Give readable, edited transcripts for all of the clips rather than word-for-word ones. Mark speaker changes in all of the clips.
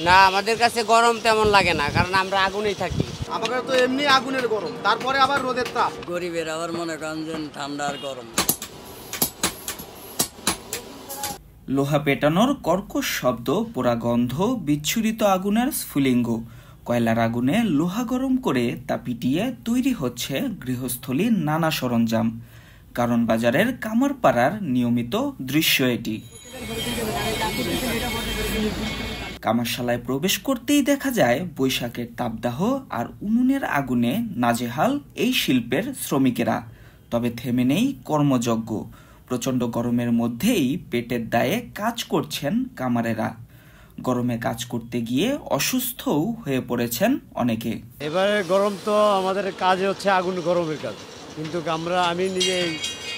Speaker 1: না, আমাদের কাছে গরম তেমন লাগে না, কারণ আমরা আগুনেই থাকি।
Speaker 2: আমাদের তো এমনি আগুনের গরম, তারপরে আবার রোদের তাপ।
Speaker 3: গরিবের আবার মনে করেন যে ঠান্ডার গরম।
Speaker 4: লোহা পেটানোর কর্কশ শব্দ, পোড়া গন্ধ, বিচ্ছুরিত আগুনের স্ফুলিঙ্গ। কয়লার আগুনে লোহা গরম করে তা পিটিয়ে তৈরি হচ্ছে গৃহস্থলীর নানা সরঞ্জাম। কারণ বাজারের কামারপাড়ার নিয়মিত দৃশ্য এটি। কামারশালায় প্রবেশ করতেই দেখা যায় বৈশাখের তাপদাহ আর উনুনের আগুনে নাজেহাল এই শিল্পের শ্রমিকেরা। তবে থেমে নেই কর্মযজ্ঞ। প্রচণ্ড গরমের মধ্যেই পেটের দায়ে কাজ করছেন কামারেরা। গরমে কাজ করতে গিয়ে অসুস্থও হয়ে পড়েছেন অনেকে।
Speaker 5: এবারে গরম তো আমাদের কাজে হচ্ছে আগুন গরমের কাজ, কিন্তু আমি নিজে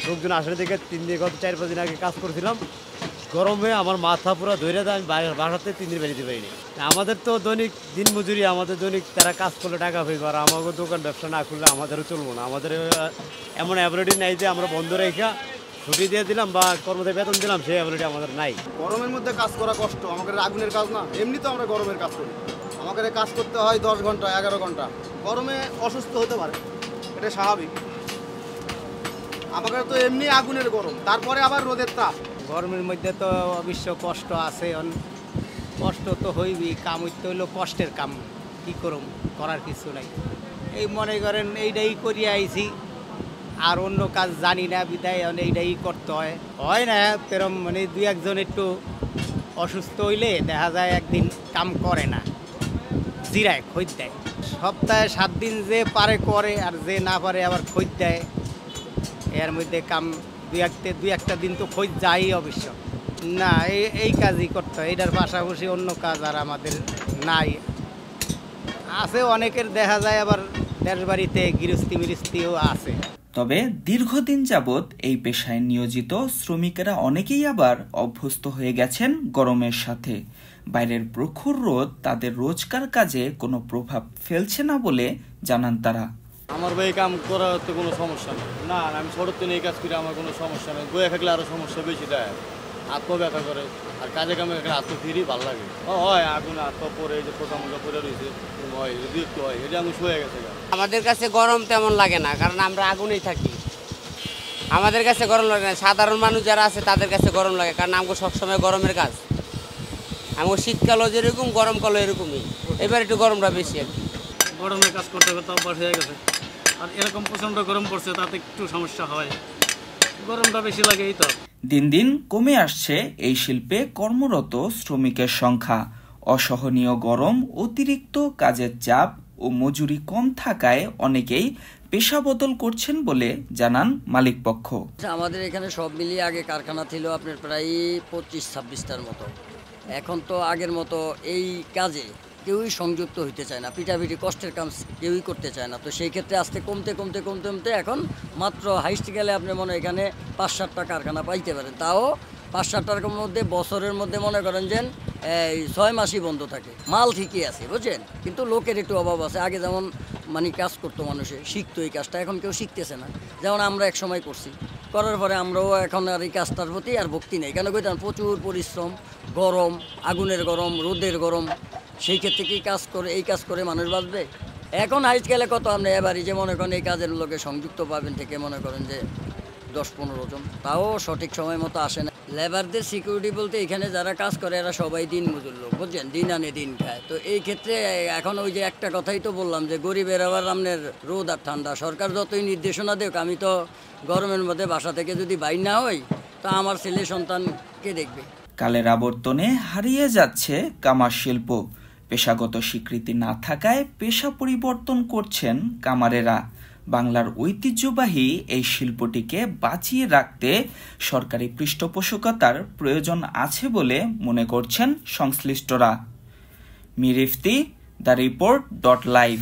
Speaker 5: লোকজন আসার থেকে 3 দিন, গত 4-5 দিন আগে কাজ করছিলাম। গরমে আমার মাথা পুরো ধরে দেয়, আমি বাসাতে 3 দিন বেরিয়ে পারিনি। আমাদের তো দৈনিক দিন মজুরি, আমাদের দৈনিক তারা কাজ করলে টাকা পাইবে, আর আমাকে দোকান ব্যবসা না করলে আমাদেরও চলবো না। আমাদের এমন অ্যাবিলিটি নাই যে আমরা বন্ধ রেখা ছুটি দিয়ে দিলাম বা কর্মচারী বেতন দিলাম, সেই অ্যাবিলিটি আমাদের নাই।
Speaker 2: গরমের মধ্যে কাজ করা কষ্ট, আমাদের আগুনের কাজ না। এমনি তো আমরা গরমের কাজ করি, আমাদের কাজ করতে হয় 10 ঘন্টা 11 ঘন্টা। গরমে অসুস্থ হতে পারে, এটা স্বাভাবিক। আমাদের তো এমনি আগুনের গরম, তারপরে আবার রোদের তাপ।
Speaker 6: গরমের মধ্যে তো অবশ্য কষ্ট আছে, কষ্ট তো হইবি। কাম হইতে হইলো কষ্টের কাম, কী করুম, করার কিছু নাই। এই মনে করেন এইটাই করিয়ে আইছি, আর অন্য কাজ জানি না, বিদায় এইটাই করতে হয় না তেরম। মানে 2-1 জন একটু অসুস্থ হইলে দেখা যায় একদিন কাম করে না, জিরায় খোঁজ দেয়। সপ্তাহে 7 দিন যে পারে করে, আর যে না পারে আবার খোঁজ দেয়। এর মধ্যে কাম 2-1টা দিন তো খোঁজ যাই অবশ্য না। এই কাজই করতে হয়, এটার পাশাপাশি অন্য কাজ আর আমাদের নাই। আছে অনেকের, দেখা যায় আবার দেশ বাড়িতে গৃহস্থিও আছে।
Speaker 4: তবে দীর্ঘদিন যাবৎ এই পেশায় নিয়োজিত শ্রমিকেরা অনেকেই আবার অভ্যস্ত হয়ে গেছেন গরমের সাথে। বাইরের প্রখর রোদ তাদের রোজকার কাজে কোনো প্রভাব ফেলছে না বলে জানান তারা।
Speaker 5: আমার ভাই কাম করার তো কোনো সমস্যা নেই। না, আমি ছোটোর তো এই কাজ করি, আমার কোনো সমস্যা নেই। বয়ে থাকলে আরও সমস্যা বেশি দেয়, হাত পা ব্যথা করে। আর কাজে কামে হাত তো ফিরি ভালো লাগে। হয় আগুন হাত পা পরে, এই যে পোকা মোজা পরে রয়েছে, হয় বিরক্ত হয়, এটা আমি শুয়ে গেছে।
Speaker 1: আমাদের কাছে গরম তেমন লাগে না, কারণ আমরা আগুনেই থাকি। আমাদের কাছে গরম লাগে না। সাধারণ মানুষ যারা আছে তাদের কাছে গরম লাগে, কারণ আমাকে সবসময় গরমের কাজ। আমাকে শীতকালও যেরকম, গরমকালও এরকমই। এবার একটু গরমটা বেশি আর কি।
Speaker 5: গরমের কাজ করতে করতে অভ্যাস হয়ে গেছে, আর এরকম প্রচণ্ড গরম পড়ছে, তাতে একটু সমস্যা হয়, গরমটা বেশি লাগে। এই তো
Speaker 4: দিন দিন কমে আসছে এই শিল্পে কর্মরত শ্রমিকের সংখ্যা। অসহনীয় গরম, অতিরিক্ত কাজের চাপ ও মজুরি কম থাকায় অনেকেই পেশা বদল করছেন বলে জানান মালিকপক্ষ।
Speaker 3: আমাদের এখানে সব মিলিয়ে আগে কারখানা ছিল আপনার প্রায় 25-26টার মতো। এখন তো আগের মতো এই কাজে কেউই সংযুক্ত হইতে চায় না, পিঠাপিঠি কষ্টের কাজ কেউই করতে চায় না। তো সেই ক্ষেত্রে আস্তে কমতে এখন মাত্র হাইস্ট গেলে আপনি মনে এখানে 5-7টা কারখানা পাইতে পারেন। তাও 5-7টার মধ্যে বছরের মধ্যে মনে করেন যে এই 6 মাসই বন্ধ থাকে। মাল ঠিকই আছে বুঝছেন, কিন্তু লোকের একটু অভাব আছে। আগে যেমন মানে কাজ করতো মানুষে, শিখতো এই কাজটা, এখন কেউ শিখতেছে না। যেমন আমরা এক সময় করছি, করার পরে আমরাও এখন আর এই কাজটার প্রতি আর ভক্তি নেই। কেন কইতাম, প্রচুর পরিশ্রম, গরম, আগুনের গরম, রোদের গরম। সেই ক্ষেত্রে কি এই কাজ করে মানুষ বাঁচবে? এখন হাইস্ট গেলে কত আপনি এবারই যে মনে করেন এই কাজের লোকে সংযুক্ত পাবেন থেকে মনে করেন যে 10-15 জন, তাও সঠিক সময় মতো আসে না। লেবারদের সিকিউরিটি বলতে এখানে যারা কাজ করে এরা সবাই দিন মজুর লোক বুঝছেন, দিন আনে দিন খায়। তো এই ক্ষেত্রে এখন ওই যে একটা কথাই তো বললাম যে গরিবের আবার আপনার রোদ আর ঠান্ডা। সরকার যতই নির্দেশনা দেখ, আমি তো গরমের মধ্যে বাসা থেকে যদি বাইর না হই, তা আমার ছেলে সন্তানকে দেখবে।
Speaker 4: কালের আবর্তনে হারিয়ে যাচ্ছে কামার শিল্প। পেশাগত স্বীকৃতি না থাকায় পেশা পরিবর্তন করছেন কামারেরা। বাংলার ঐতিহ্যবাহী এই শিল্পটিকে বাঁচিয়ে রাখতে সরকারি পৃষ্ঠপোষকতার প্রয়োজন আছে বলে মনে করছেন সংশ্লিষ্টরা। মির ইফতি, দ্য রিপোর্ট.লাইভ।